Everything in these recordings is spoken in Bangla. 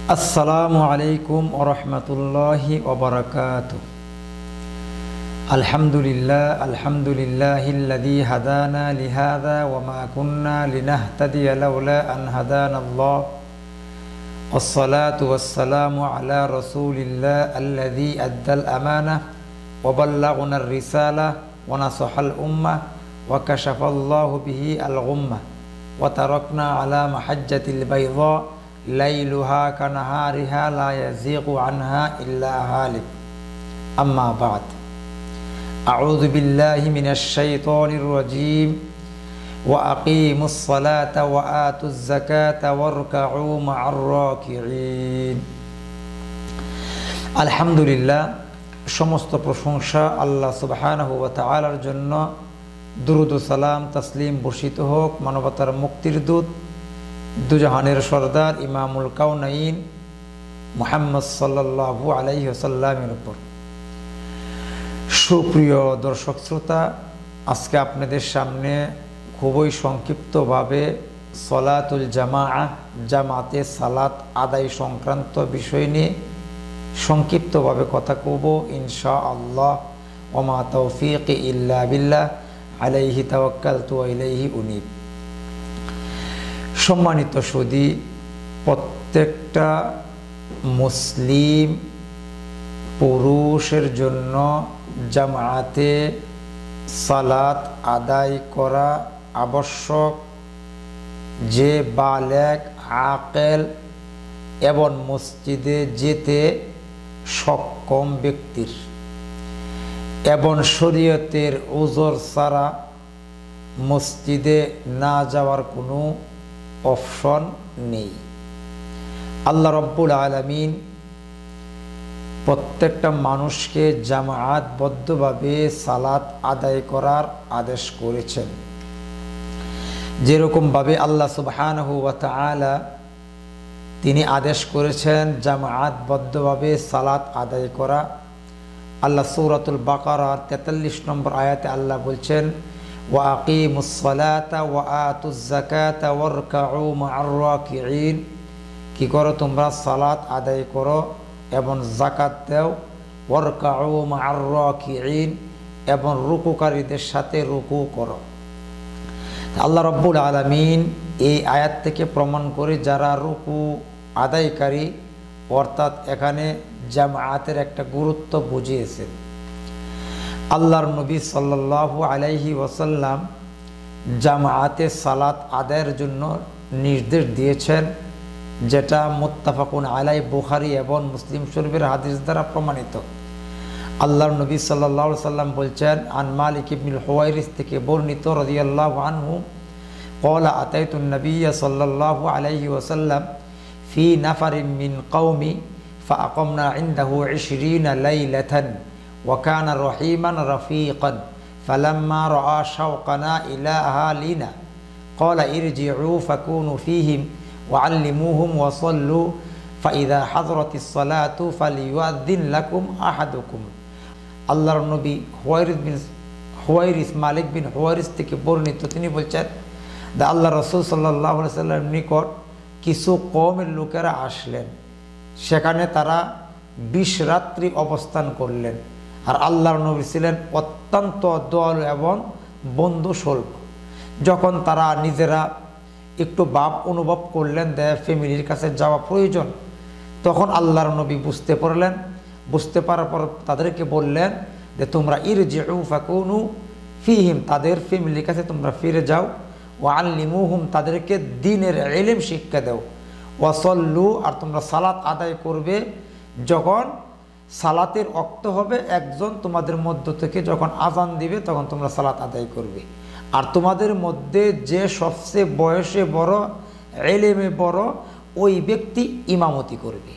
আসসালামু আলাইকুম ওয়া রাহমাতুল্লাহি ওয়া বারাকাতুহু। আলহামদুলিল্লাহিল্লাযী হাদানা লিহাযা ওয়া মা কুন্না লিনাহতাদিয়া লাউলা আন হাদানাল্লাহ। ওয়াসসালাতু ওয়াসসালামু আলা রাসূলিল্লাহ আল্লাযী আদ্দাল আমানাহ ওয়া বাল্লাগনার রিসালাহ ওয়া নাসাহাল উম্মাহ ওয়া কাশাফাল্লাহু বিহি আল গুম্মাহ ওয়া তারাকনা আলা মাহজ্জাতিল বাইযা লাইলুহা কানাহারিহা লা ইয়াযীগু আনহা ইল্লা হালিক। আম্মা বা'দ। আউযু বিল্লাহি মিনাশ শাইতানির রাজীম। ওয়া আকিমুস সালাতা ওয়া আতুজ যাকাতা ওয়ারকাউ মা'আর রাকিঈন। আলহামদুলিল্লাহ, সমস্ত প্রশংসা আল্লাহ সুবহানাহু ওয়া তাআলার জন্য। দুরূদ ও সালাম তাসলিম বর্ষিত হোক মানবতার মুক্তির দূত, দুজাহানের সরদার ইমামুল কাউনাইন মুহাম্মদ সাল্লাল্লাহু আলাইহি ওয়াসাল্লামের উপর। সুপ্রিয় দর্শক শ্রোতা, আজকে আপনাদের সামনে খুবই সংক্ষিপ্তভাবে সলাতুল জামাতে সালাত আদায় সংক্রান্ত বিষয় নিয়ে সংক্ষিপ্তভাবে কথা কব ইনশাআল্লাহ। ওয়া মা তাওফীকি ইল্লা বিল্লাহ, আলাইহি তাওয়াক্কালতু ওয়া ইলাইহি উনীব। সম্মানিত সুধী, প্রত্যেকটা মুসলিম পুরুষের জন্য জামাতে সালাত আদায় করা আবশ্যক। যে বালেগ, আকেল এবং মসজিদে যেতে সক্ষম ব্যক্তির এবং শরীয়তের ওজর ছাড়া মসজিদে না যাওয়ার কোনো অপশন নেই। আল্লাহ রব্বুল আলামিন প্রত্যেকটা মানুষকে জামাআতবদ্ধভাবে সালাত আদায় করার আদেশ করেছেন। যেরকমভাবে আল্লাহ সুবহানাহু ওয়া তাআলা তিনি আদেশ করেছেন জামাআতবদ্ধভাবে সালাত আদায় করা। আল্লাহ সূরাতুল বাকারার 43 নম্বর আয়াতে আল্লাহ বলছেন, ওয়া আকিমুস সালাতা ওয়া আতুজ যাকাতা ওয়ারকাউ মা'আর রাকিঈন। কি করো? তোমরা সালাত আদায় করো এবং যাকাত দাও। ওয়ারকাউ মা'আর রাকিঈন, এবং রুকুকারীদের সাথে রুকু করো। আল্লাহ রাব্বুল আলামিন এই আয়াত থেকে প্রমাণ করে যারা রুকু আদায়কারী, অর্থাৎ এখানে জামাআতের একটা গুরুত্ব বুঝিয়েছেন। আল্লাহর নবী সাল্লাল্লাহু আলাইহি ওয়াসাল্লাম জামাআতে সালাত আদায়ের জন্য নির্দেশ দিয়েছেন, যেটা মুত্তাফাকুন আলাই, বুখারী এবং মুসলিম শরীফের হাদিস দ্বারা প্রমাণিত। আল্লাহর নবী সাল্লাল্লাহু আলাইহি ওয়াসাল্লাম বলছেন, আন মালিক ইবনুল হুওয়াইরিস থেকে বর্ণিত রাদিয়াল্লাহু আনহু ক্বালা আতাইতুন নাবিয়্য সাল্লাল্লাহু আলাইহি ওয়াসাল্লাম ফি নাফারিন মিন কওমি ফাআকামনা ইনদাহু 20 লাইলাতান ওয়া কানা রহিমান রাফীকান ফালাম্মা রাআ শাওকানা ইলা আহালিনা ক্বালা ইরজিউ ফাকুনু ফীহিম ওয়াআল্লিমুহুম ওয়াসাল্লু ফাইযা হাযরাতিস সালাতু ফালিয়ুআযযিন লাকুম আহাদুকুম। আল্লাহর নবী হুয়াইরিস মালিক বিন হুয়াইরিস থেকে বর্ণিত, তিনি বলছেন আল্লাহ রাসূল সাল্লাল্লাহু আলাইহি ওয়াসাল্লামের নিকট কিছু কওমের লোকেরা আসলেন। সেখানে তারা 20 রাত্রি অবস্থান করলেন। আর আল্লাহর নবী ছিলেন অত্যন্ত দয়ালু এবং বন্ধুসুলভ। যখন তারা নিজেরা একটু ভাব অনুভব করলেন যে ফ্যামিলির কাছে যাওয়া প্রয়োজন, তখন আল্লাহর নবী বুঝতে পারলেন। বুঝতে পারার পর তাদেরকে বললেন যে তোমরা ইরজিউ ফাকুনু ফীহিম, তাদের ফ্যামিলির কাছে তোমরা ফিরে যাও। ওয়াআল্লিমুহুম, তাদেরকে দ্বীনের ইলম শিক্ষা দাও। ওয়াসাল্লু, আর তোমরা সালাত আদায় করবে। যখন সালাতের ওয়াক্ত হবে, একজন তোমাদের মধ্য থেকে যখন আযান দিবে তখন তোমরা সালাত আদায় করবে। আর তোমাদের মধ্যে যে সবচেয়ে বয়সে বড়, ইলমে বড়, ওই ব্যক্তি ইমামতি করবে।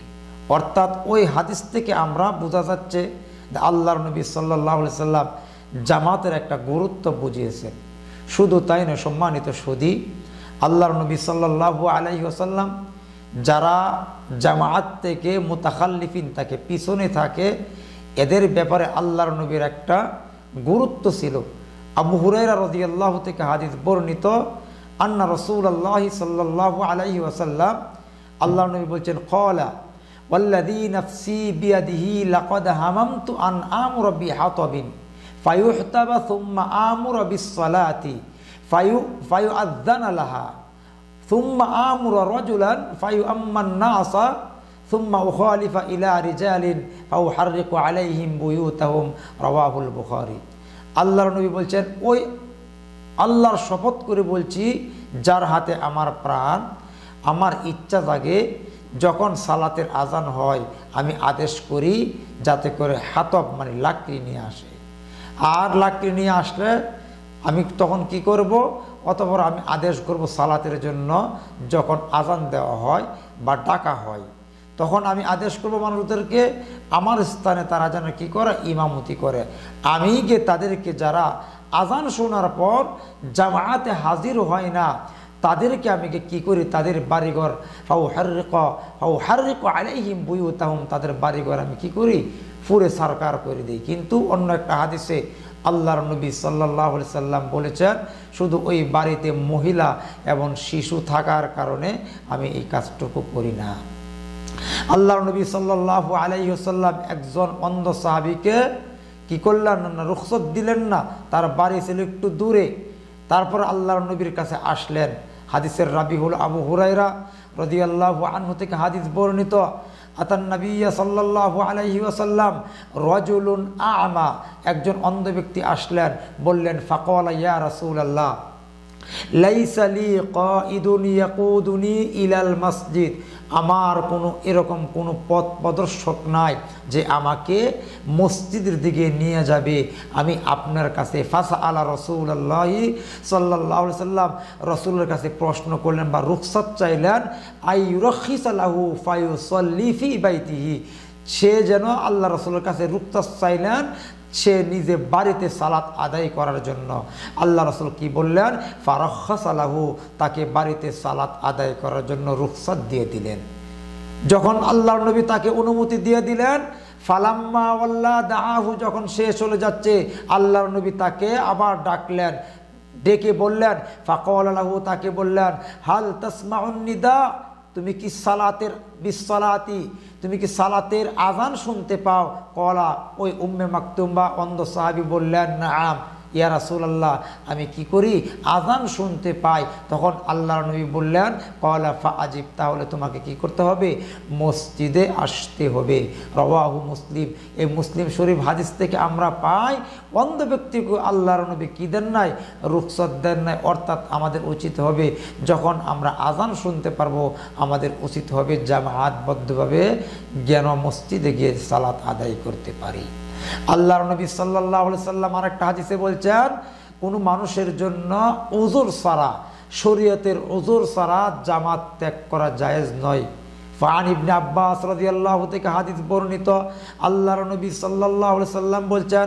অর্থাৎ ওই হাদিস থেকে আমরা বোঝা যাচ্ছে যে আল্লাহর নবী সাল্লাল্লাহু আলাইহি ওয়াসাল্লাম জামাতের একটা গুরুত্ব বুঝিয়েছেন। শুধু তাই নয়, সম্মানিত সুধী, আল্লাহর নবী সাল্লাল্লাহু আলাইহি ওয়াসাল্লাম যারা জামাআত থেকে মুতাখাল্লিফিন থাকে, পিছনে থাকে, এদের ব্যাপারে আল্লাহর নবীর একটা গুরুত্ব ছিল। আবু হুরায়রা রাদিয়াল্লাহু থেকে হাদিস বর্ণিত, আন্না রাসূলুল্লাহ সাল্লাল্লাহু আলাইহি ওয়াসাল্লাম আল্লাহ নবী বলছেন ক্বালা ওয়াল্লাযী নাফসি বিয়াদিহি লাকাদ হামামতু আন আমুরা বিহাতাবিন ফায়ুহতাবা সুম্মা আমুরা বিস-সালাতি ফায়ুআযানা লাহা সুম্মা আমুরা রাজুলান ফায়ুআম্মান নাসা সুম্মা উখালিফা ইলা রিজালিন ফাউহাররিকু আলাইহিম বুয়ুতাহুম রাওয়াহুল বুখারী। আল্লাহর নবী বলছেন ওই আল্লাহর শপথ করে বলছি যার হাতে আমার প্রাণ, আমার ইচ্ছা জাগে যখন সালাতের আজান হয় আমি আদেশ করি যাতে করে হাতব মানে লাকড়ি নিয়ে আসে, আর লাকড়ি নিয়ে আসলে আমি তখন কি করব, অতঃপর আমি আদেশ করব সালাতের জন্য যখন আজান দেওয়া হয় বা ডাকা হয় তখন আমি আদেশ করব মানুষদেরকে আমার স্থানে তারা যেন কি করে, ইমামতি করে। আমি গিয়ে তাদেরকে যারা আজান শোনার পর জামায়াতে হাজির হয় না তাদেরকে আমি কি করি, তাদের বাড়িঘর ফাউহাররিকু আলাইহিম বুয়ুতাহুম, তাদের বাড়িঘর আমি কি করি, পুরে সারকার করে দিই। কিন্তু অন্য একটা হাদিসে আল্লাহর নবী সাল্লাল্লাহু আলাইহি সাল্লাম বলেছেন শুধু ওই বাড়িতে মহিলা এবং শিশু থাকার কারণে আমি এই কাজটুকু করি না। আল্লাহর নবী সাল্লাল্লাহু আলাইহি ওয়াসাল্লাম একজন অন্ধ সাহাবীকে কি করলেন না, রুখসত দিলেন না, তার বাড়ি ছিল একটু দূরে। তারপর আল্লাহর নবীর কাছে আসলেন। হাদিসের রাবি হল আবু হুরায়রা রাদিয়াল্লাহু আনহু থেকে হাদিস বর্ণিত, আতান নবিয়্যা সাল্লাল্লাহু আলাইহি ওয়াসাল্লাম রাজুলুন আ'মা, একজন অন্ধ ব্যক্তি আসলেন, বললেন ফাকালা ইয়া রাসূলুল্লাহ লাইসা লি কাঈদুন ইয়াকুদুনি ইলাল মসজিদ, আমার কোনো এরকম কোনো পথ প্রদর্শক নাই যে আমাকে মসজিদের দিকে নিয়ে যাবে, আমি আপনার কাছে ফাসআলা রাসূলুল্লাহি সাল্লাল্লাহু আলাইহি সাল্লাম, রাসূলের কাছে প্রশ্ন করলেন বা রুখসাত চাইলেন, আইয়ুরখিসা লাহু ফায়ুসাল্লি ফি বাইতিহি, সে যেন আল্লাহ রাসূলের কাছে রুখসাত চাইলেন সে নিজে বাড়িতে সালাত আদায় করার জন্য। আল্লাহ রাসূল কি বললেন, ফারাখাসা লাহু, তাকে বাড়িতে সালাত আদায় করার জন্য রুখসাত দিয়ে দিলেন। যখন আল্লাহর নবী তাকে অনুমতি দিয়ে দিলেন, ফালাম্মা ওয়াল্লা দাআহু, যখন সে চলে যাচ্ছে আল্লাহর নবী তাকে আবার ডাকলেন, ডেকে বললেন ফাকালা লাহু, তাকে বললেন হাল তাসমাউন নিদা, তুমি কি সালাতের বিসসালাতি, তুমি কি সালাতের আজান শুনতে পাও? কলা, ওই উম্মে মাকতুমা অন্ধ সাহাবী বললেন নাআম ইয়া রাসূলুল্লাহ, আমি কি করি, আজান শুনতে পাই। তখন আল্লাহর নবী বললেন কলা ফাআজিব, তাহলে তোমাকে কি করতে হবে, মসজিদে আসতে হবে। রাওয়াহু মুসলিম, এই মুসলিম শরীফ হাদিস থেকে আমরা পাই অন্ধ ব্যক্তিকে আল্লাহর নবী কি দেন নাই, রুখসত দেন নাই। অর্থাৎ আমাদের উচিত হবে যখন আমরা আজান শুনতে পারবো আমাদের উচিত হবে জামায়াতবদ্ধভাবে যেন মসজিদে গিয়ে সালাত আদায় করতে পারি। আল্লাহর নবী সাল্লাল্লাহু আলাইহি সাল্লাম আরেকটা হাদিসে বলছেন কোনো মানুষের জন্য উযর ছাড়া, শরীয়তের উযর ছাড়া জামাত ত্যাগ করা জায়েজ নয়। ফান ইবনে আব্বাস রাদিয়াল্লাহু থেকে হাদিস বর্ণিত, আল্লাহর নবী সাল্লাল্লাহু আলাইহি সাল্লাম বলছেন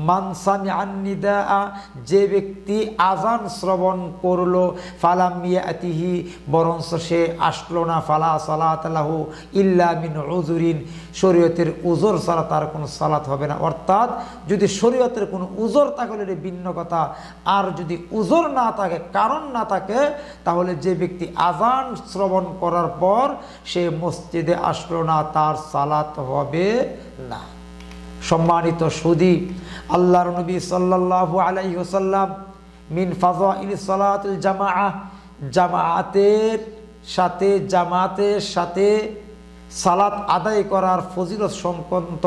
মান সামিআন নিদাআ, যে ব্যক্তি আযান শ্রবণ করলো, ফালাম ইয়াতিহি, বরঞ্চ সে আসলো না, ফালা সালাত লাহু ইল্লা মিন উযুরিন, শরীয়তের উযর ছাড়া তার কোনো সালাত হবে না। অর্থাৎ যদি শরীয়তের কোনো উযর থাকলে এটা ভিন্ন কথা, আর যদি উযর না থাকে, কারণ না থাকে, তাহলে যে ব্যক্তি আযান শ্রবণ করার পর সে মসজিদে আসলো না, তার সালাত হবে না। সম্মানিত সুধী, আল্লাহর নবী সাল্লাল্লাহু আলাইহি ওয়াসাল্লাম মিন ফাযাইলিস সালাতুল জামাআহ, জামাতের সাথে সালাত আদায় করার ফজিলত সম্পন্ন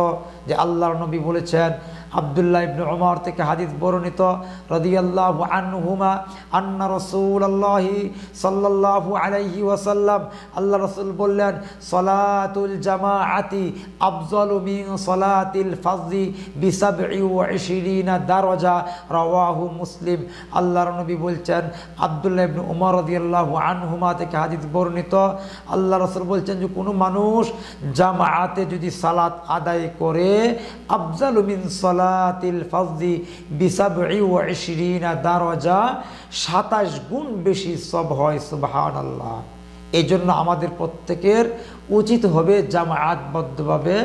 যে আল্লাহর নবী বলেছেন। আব্দুল্লাহ ইবনে উমর থেকে হাদিস বর্ণিত রাদিয়াল্লাহু আনহুমা আন্না রাসূলুল্লাহি সাল্লাল্লাহু আলাইহি ওয়াসাল্লাম, আল্লাহ রাসূল বললেন সালাতুল জামাআতি আফজালু মিন সালাতিল ফাজরি বি27 দারাজা, রাওয়াহু মুসলিম। আল্লাহর নবী বলছেন, আব্দুল্লাহ ইবনে উমর রাদিয়াল্লাহু আনহুমা থেকে হাদিস বর্ণিত, আল্লাহ রাসূল বলছেন যে কোনো মানুষ জামাআতে যদি সালাত আদায় করে আফজালু মিন সালাতিল ফাজরি বি27 দারাজা, 27 গুণ বেশি সব হয়। সুবহানাল্লাহ। এই জন্য আমাদের প্রত্যেকের উচিত হবে জামায়াতবদ্ধভাবে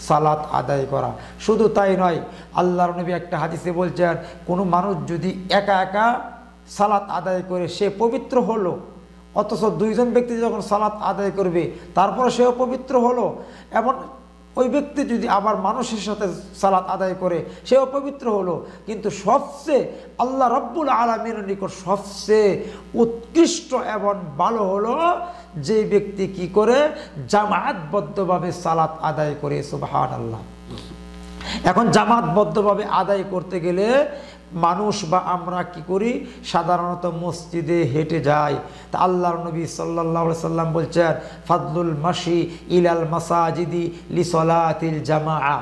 সালাত আদায় করা। শুধু তাই নয়, আল্লাহর নবী একটা হাদিসে বলছেন কোনো মানুষ যদি একা একা সালাত আদায় করে সে পবিত্র হলো, অথচ দুইজন ব্যক্তি যখন সালাত আদায় করবে তারপরে সেও পবিত্র হলো, এবং ওই ব্যক্তি যদি আবার মানুষের সাথে সালাত আদায় করে সেও পবিত্র হলো। কিন্তু সবচেয়ে আল্লাহ রাব্বুল আলামিনের নিকট সবচেয়ে উৎকৃষ্ট এবং ভালো হলো যে ব্যক্তি কি করে জামায়াতবদ্ধভাবে সালাত আদায় করে। সুবহানাল্লাহ। এখন জামাতবদ্ধভাবে আদায় করতে গেলে মানুষ বা আমরা কি করি, সাধারণত মসজিদে হেঁটে যাই। তা আল্লাহর নবী সাল্লাল্লাহু আলাইহি সাল্লাম বলছেন, ফাদলুল মাশি ইলাল মাসাজিদি লিসলাতিল জামাআ।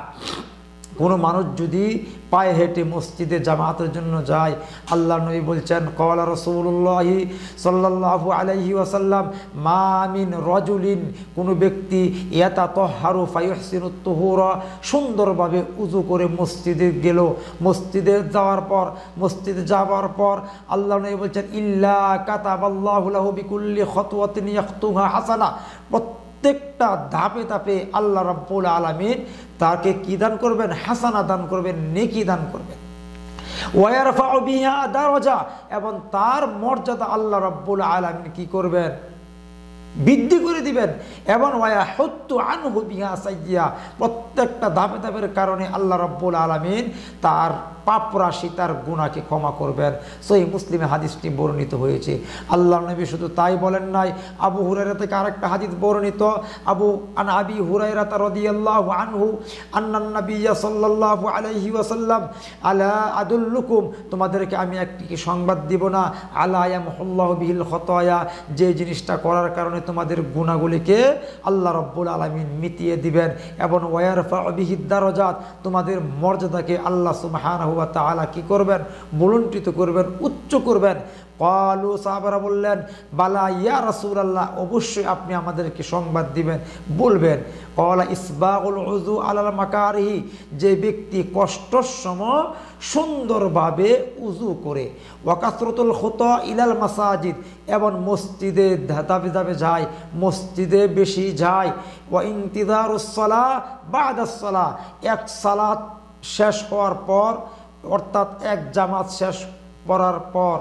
কোনো মানুষ যদি পায়ে হেঁটে মসজিদে জামাতের জন্য যায়, আল্লাহর নবী বলছেন, ক্বালা রাসূলুল্লাহি সাল্লাল্লাহু আলাইহি ওয়াসাল্লাম, মা মিন রাজুলিন, কোনো ব্যক্তি ইয়াতাতাহহারু ফায়ুহসিনুত তুহুরা, সুন্দরভাবে উযু করে মসজিদে গেল, মসজিদে যাওয়ার পর আল্লাহর নবী বলছেন, ইল্লা কাতাবাল্লাহু লাহু বিকুল্লি খাতওয়াতিন ইয়াখতুহা হাসানা। প্রত্যেকটা ধাপে ধাপে আল্লাহ রাব্বুল আলামিন তাকে কি দান করবেন? হাসানা দান করবেন, নেকি দান করবেন। ওয়ারফাউ বিহা দারাজা, এবং তার মর্যাদা আল্লাহ রাব্বুল আলামিন কি করবেন? বৃদ্ধি করে দিবেন। এবং ওয়াহুত্তু আনহু বিহা সাইয়্যা, প্রত্যেকটা ধাপে ধাপের কারণে আল্লাহ রাব্বুল আলামিন তার পাপ রাশি, তার গুনাহকে ক্ষমা করবেন। সহিহ মুসলিমে হাদিসটি বর্ণিত হয়েছে। আল্লাহর নবী শুধু তাই বলেন নাই, আবু হুরায়রা থেকে আরেকটা হাদিস বর্ণিত, আবি হুরায়রা রাদিয়াল্লাহু আনহু আন্নান নাবিয়্যা সাল্লাল্লাহু আলাইহি ওয়াসাল্লাম, আলা আদুল্লুকুম, তোমাদেরকে আমি একটি সংবাদ দিব না, আলা ইয়ামহুল্লাহু বিহিল খতায়া, যে জিনিসটা করার কারণে তোমাদের গুনাহগুলিকে আল্লাহ রাব্বুল আলামিন মিটিয়ে দিবেন, এবং ওয়ারফাউ বিহিদ দারাজাত, তোমাদের মর্যাদাকে আল্লাহ সুবহানাহু ওয়া তাআলা কি করবেন? বুলন্দিত করবেন, উচ্চ করবেন। ক্বালু, সাহাবারা বললেন, বালা ইয়া রাসূলুল্লাহ, অবশ্যই আপনি আমাদেরকে সংবাদ দিবেন, বলবেন। ক্বালা ইসবাগুল উযু আলাল মাকারিহি, যে ব্যক্তি কষ্টর সময় সুন্দরভাবে উযু করে, ওয়া কাসরাতুল খুতা ইলাল মাসাজিদ, এবং মসজিদে ধাপে ধাপে যায়, মসজিদে বেশি যায়, ওয়া ইনতিযারুস সালাহ বা'দাস সালাহ, এক সালাত শেষ হওয়ার পর, অর্থাৎ এক জামাত শেষ করার পর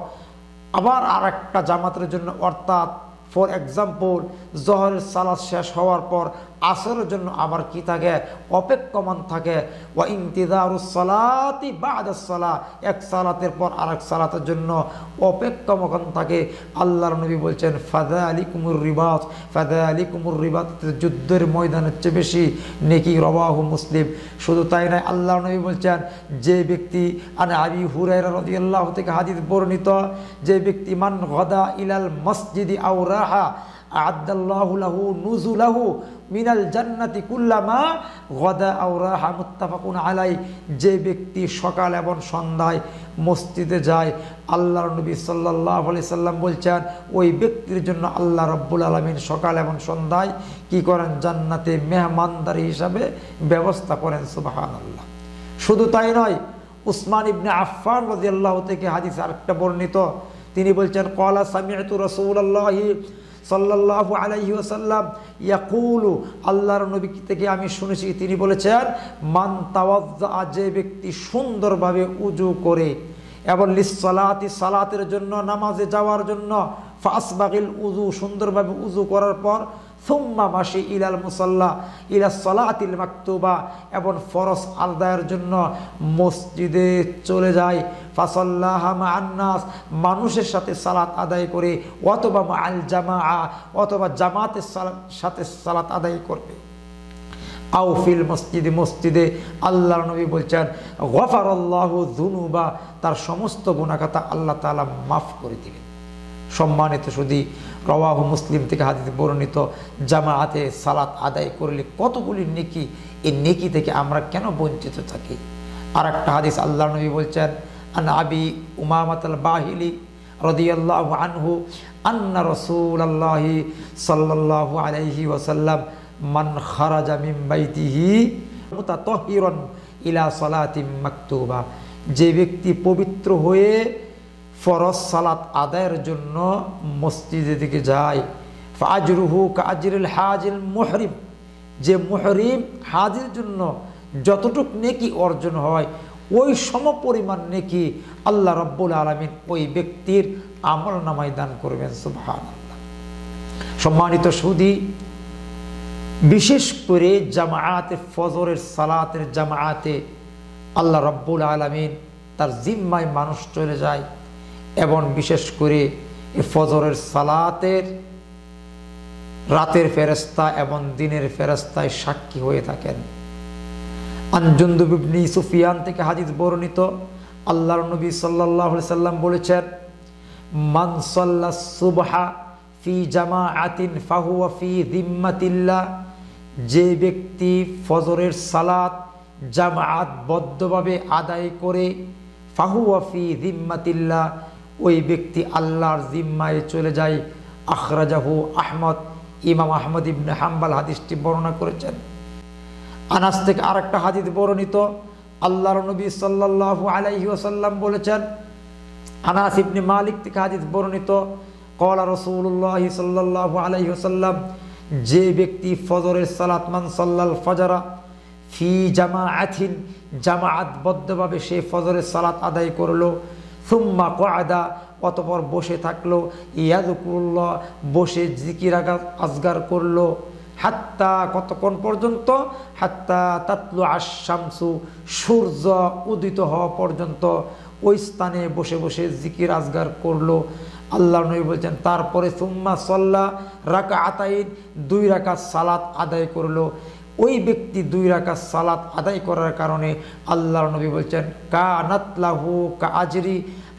আবার আর একটা জামাতের জন্য, অর্থাৎ ফর এক্সাম্পল জোহরের সালাত শেষ হওয়ার পর আসরের জন্য আবার কি থাকে? অপেক্ষমান থাকে। ওয়া ইনতিযারুস সালাতি বা'দাস সালাহ, এক সালাতের পর আরেক সালাতের জন্য অপেক্ষমান থাকে। আল্লাহর নবী বলছেন, ফাযালিকুমুর রিবাত, ফাযালিকুমুর রিবাত, যুদ্ধের ময়দানের চেয়ে বেশি নেকি। রাওয়াহু মুসলিম। শুধু তাই নয়, আল্লাহর নবী বলছেন, যে ব্যক্তি, আবি হুরায়রা রাদিয়াল্লাহু থেকে হাদিস বর্ণিত, যে ব্যক্তি মান গাদা ইলাল মসজিদি আও রাহা আ'আদাল্লাহু লাহু নুজুলাহু মিনাল জান্নাতি কুল্লামা গাদা আও রাহা, মুত্তাফাকুন আলাই, যে ব্যক্তি সকাল এবং সন্ধ্যায় মসজিদে যায়, আল্লাহর নবী সাল্লাল্লাহু আলাইহি সাল্লাম বলছেন, ওই ব্যক্তির জন্য আল্লাহ রাব্বুল আলামিন সকাল এবং সন্ধ্যায় কি করেন? জান্নাতে মেহমানদারি হিসাবে ব্যবস্থা করেন। সুবহানাল্লাহ। শুধু তাই নয়, উসমান ইবনে আফফান রাদিয়াল্লাহু থেকে হাদিস আরেকটা বর্ণিত, তিনি বলছেন, ক্বালা সামি'তু রাসূলুল্লাহি সাল্লাল্লাহু আলাইহি ওয়াসাল্লাম ইয়াকুলু, আল্লাহর নবী থেকে আমি শুনেছি তিনি বলেছেন, মান তাওয়াজ্জা, যে ব্যক্তি সুন্দরভাবে উযু করে এবং লিসসালাতি, সালাতের জন্য, নামাজে যাওয়ার জন্য, ফাসবাগিল উযু, সুন্দরভাবে উযু করার পর, সুম্মা মাশি ইলাল মুসাল্লা ইলা সালাতিল মাকতুবা, এবং ফরজ আদায়ের জন্য মসজিদে চলে যায়, ফাসাল্লাহা মা'আন নাস, মানুষের সাথে সালাত আদায় করে, অথবা মা'আল জামাআ, অথবা জামাতের সাথে সালাত আদায় করবে, আও ফিল মসজিদে, মসজিদে, আল্লাহর নবী বলছেন, গফারাল্লাহু যুনুবা, তার সমস্ত গুনাহ খাতা আল্লাহ তাআলা মাফ করে দিবেন। সম্মানিত সুধী, রাওয়াহু মুসলিম থেকে হাদিস বর্ণিত, জামাআতে সালাত আদায় করলে কতগুলি নেকি, এই নেকি থেকে আমরা কেন বঞ্চিত থাকি? আর একটা হাদিস আল্লাহর নবী বলছেন, আন আবি উমামাতাল বাহিলি রাদিয়াল্লাহু আনহু আন্না রাসূলুল্লাহি সাল্লাল্লাহু আলাইহি ওয়াসাল্লাম মান খারাজা মিন বাইতিহি মুতাতাহহিরান ইলা সালাতিন মাকতুবা, যে ব্যক্তি পবিত্র হয়ে ফরজ সালাত আদায়ের জন্য মসজিদের দিকে যায়, ফাজরুহু কাজরিল হাজিল মুহরিম, যে মুহরিম হাজির জন্য যতটুক নেকি অর্জন হয়, ওই সমপরিমাণ নেকি আল্লাহ রাব্বুল আলামিন ওই ব্যক্তির আমল নামায় দান করবেন। সুবহানাল্লাহ। সম্মানিত সুধী, বিশেষ করে জামাআতে ফজরের সালাতের জামাআতে আল্লাহ রাব্বুল আলামিন তার জিম্মায় মানুষ চলে যায় এবং বিশেষ করে এই ফজরের সালাতের রাতের ফেরেশতা এবং দিনের ফেরেশতায় সাক্ষী হয়ে থাকেন। আন জুনদুব ইবনে সুফিয়ান থেকে হাদিস বর্ণিত, আল্লাহর নবী সাল্লাল্লাহু আলাইহি সাল্লাম বলেছেন, মান সাল্লাস সুবহা ফি জামাআতিন ফাহুয়া ফি যিম্মাতিল্লাহ, যে ব্যক্তি ফজরের সালাত জামাআতবদ্ধভাবে আদায় করে, ফাহুয়া ফি যিম্মাতিল্লাহ, ওই ব্যক্তি আল্লাহর জিম্মায় চলে যায়। আখরাজাহু আহমদ, ইমাম আহমদ ইবনে হাম্বল হাদিসটি বর্ণনা করেছেন। আনাস থেকে আরেকটা হাদিস বর্ণিত, আল্লাহর নবী সাল্লাল্লাহু আলাইহি ওয়াসাল্লাম বলেছেন, আনাস ইবনে মালিক থেকে হাদিস বর্ণিত, ক্বালা রাসূলুল্লাহ সাল্লাল্লাহু আলাইহি ওয়াসাল্লাম, যে ব্যক্তি ফজরের সালাত, মান সাল্লাল ফজরা ফি জামাআতিন, জামাআতবদ্ধভাবে সে ফজরের সালাত আদায় করলো, সুম্মা ক্বাদা, অতঃপর বসে থাকলো, ইয়াযকুরুল্লাহ, বসে জিকির আজগার করলো, হাত্তা, কতক্ষণ পর্যন্ত, হাত্তা তাতলু আশ-শামসু, সূর্য উদিত হওয়া পর্যন্ত ওই স্থানে বসে বসে জিকির আজগার করলো। আল্লাহর নবী বলছেন, তারপরে সুম্মা সাল্লা রাকাআতাইন, 2 রাকাত সালাত আদায় করলো। ওই ব্যক্তি 2 রাকাত সালাত আদায় করার কারণে আল্লাহর নবী বলছেন, কানাত লাহু কাআজরি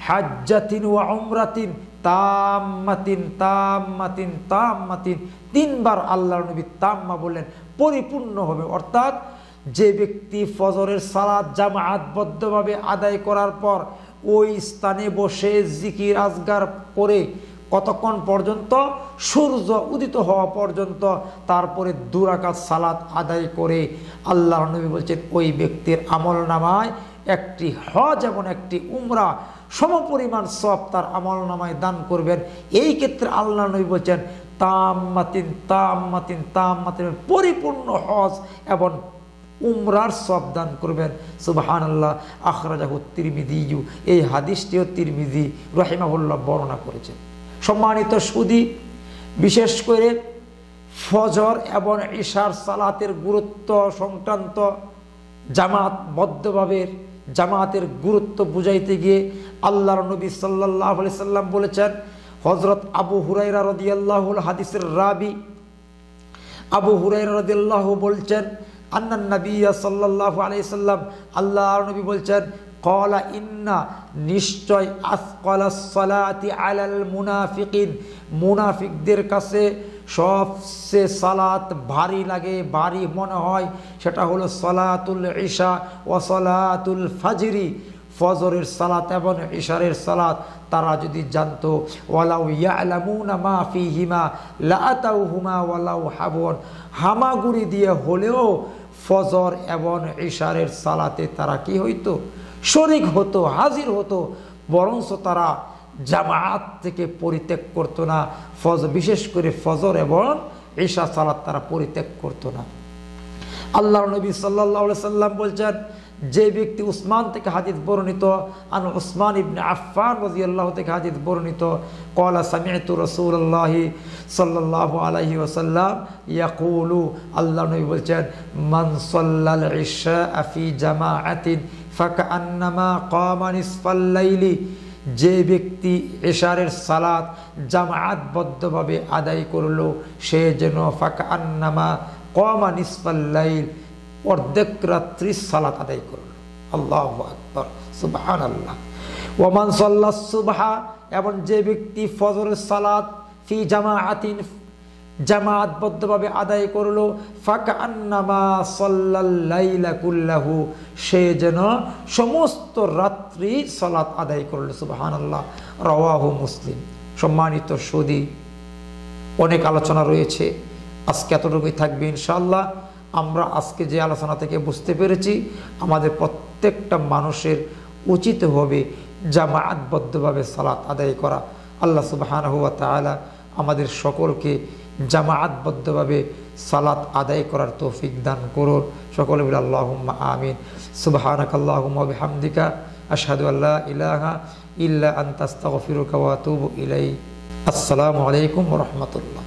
হাজ্জাতিন ওয়া উমরাতিন তাম্মাতিন তাম্মাতিন তাম্মাতিন, 3 বার আল্লাহর নবী তাম্মা বললেন, পরিপূর্ণ হবে। অর্থাৎ যে ব্যক্তি ফজরের সালাত জামাআতবদ্ধভাবে আদায় করার পর ওই স্থানে বসে জিকির আজগার করে কতক্ষণ পর্যন্ত, সূর্য উদিত হওয়া পর্যন্ত, তারপরে 2 রাকাত সালাত আদায় করে, আল্লাহর নবী বলছেন ওই ব্যক্তির আমলনামায় একটি হজ এবং একটি উমরা সমপরিমাণ সওয়াব তার আমলনামায় দান করবেন। এই ক্ষেত্রে আল্লাহর নবী বলছেন তাম্মাতিন তাম্মাতিন তাম্মাতিন, পরিপূর্ণ হজ এবং উমরার সওয়াব দান করবেন। সুবহানাল্লাহ। আখরাজাহু তিরমিযী, এই হাদিসটিও তিরমিযী রাহিমাহুল্লাহ বর্ণনা করেছেন। সম্মানিত সুধী, বিশেষ করে ফজর এবং ইশার সালাতের গুরুত্ব সংক্রান্ত জামাতের গুরুত্ব বুঝাইতে গিয়ে আল্লাহর নবী সাল্লাল্লাহু আলাইহি সাল্লাম বলেছেন, হযরত আবু হুরায়রা রাদিয়াল্লাহু হাদিসের রাবি আবু হুরায়রা রাদিয়াল্লাহু বলছেন, আন্নান নবী সাল্লাল্লাহু আলাইহি সাল্লাম, আল্লাহর নবী বলছেন, ক্বালা ইন্না, নিশ্চয়, আসকালাস সালাতি আলাল মুনাফিকিন, মুনাফিকদের কাছে সবচেয়ে সালাত ভারী লাগে, ভারী মনে হয়, সেটা হলো সালাতুল ইশা ওয়া সালাতুল ফাজরি, ফজরের সালাত এবং ইশারের সালাত। তারা যদি জানতো, ওয়ালাউ ইয়ালামুনা মা ফিহিমা লাআতাউহুমা ওয়ালাউ হাবুন, হামাগুড়ি দিয়ে হলেও ফজর এবং ইশারের সালাতে তারা কি হইতো, শরীক হতো, হাজির হতো, বরঞ্চ তারা জামাআত থেকে পরিত্যাগ করতো না। বিশেষ করে ফজর এবং ইশা সালাত তারা পরিত্যাগ করতো না। আল্লাহর নবী সাল্লাল্লাহু আলাইহি সাল্লাম বলছেন, যে ব্যক্তি, উসমান থেকে হাদিস বর্ণিত, আন উসমান ইবনে আফফান রাদিয়াল্লাহু থেকে হাদিস বর্ণিত, ক্বালা সামি'তু রাসূলুল্লাহ সাল্লাল্লাহু আলাইহি ওয়াসাল্লাম ইয়াকুলু, আল্লাহর নবী বলছেন, মান সাল্লাল ইশা ফি জামাআতিন ফাকান্নামা কামা নিসফাল লাইলি, যে ব্যক্তি ইশারের সালাত জামাআতবদ্ধভাবে আদায় করলো, সে যেন ফাকান্নামা কামা নিসফাল লাইল, অর্ধেক রাত্রি সালাত আদায় করলো। আল্লাহু আকবার, সুবহানাল্লাহ। ওয়া মান সাল্লাস সুবহা, এবং যে ব্যক্তি ফজরের সালাত ফি জামাআতিন, জামাআতবদ্ধভাবে আদায় করলো, ফাকান্নামা সাল্লাল লাইলা কুল্লাহু, সে যেন সমস্ত রাত্রি সালাত আদায় করলো। সুবহানাল্লাহ। রাওয়াহু মুসলিম। সম্মানিত সুধী, অনেক আলোচনা রয়েছে, আজকে এতটুকুই থাকবে ইনশাআল্লাহ। আমরা আজকে যে আলোচনা থেকে বুঝতে পেরেছি, আমাদের প্রত্যেকটা মানুষের উচিত হবে জামাআতবদ্ধভাবে সালাত আদায় করা। আল্লাহ সুবহানাহু ওয়া তাআলা আমাদের সকলকে জামাআতবদ্ধভাবে সালাত আদায় করার তৌফিক দান করুন। সকলে বলে আল্লাহুম্মা আমিন। সুবহানাকাল্লাহুম্মা ওয়া বিহামদিকা, আশহাদু আল্লা ইলাহা ইল্লা আনতা, আস্তাগফিরুকা ওয়া আতুবু ইলাইক। আসসালামু আলাইকুম ওয়া রাহমাতুল্লাহ।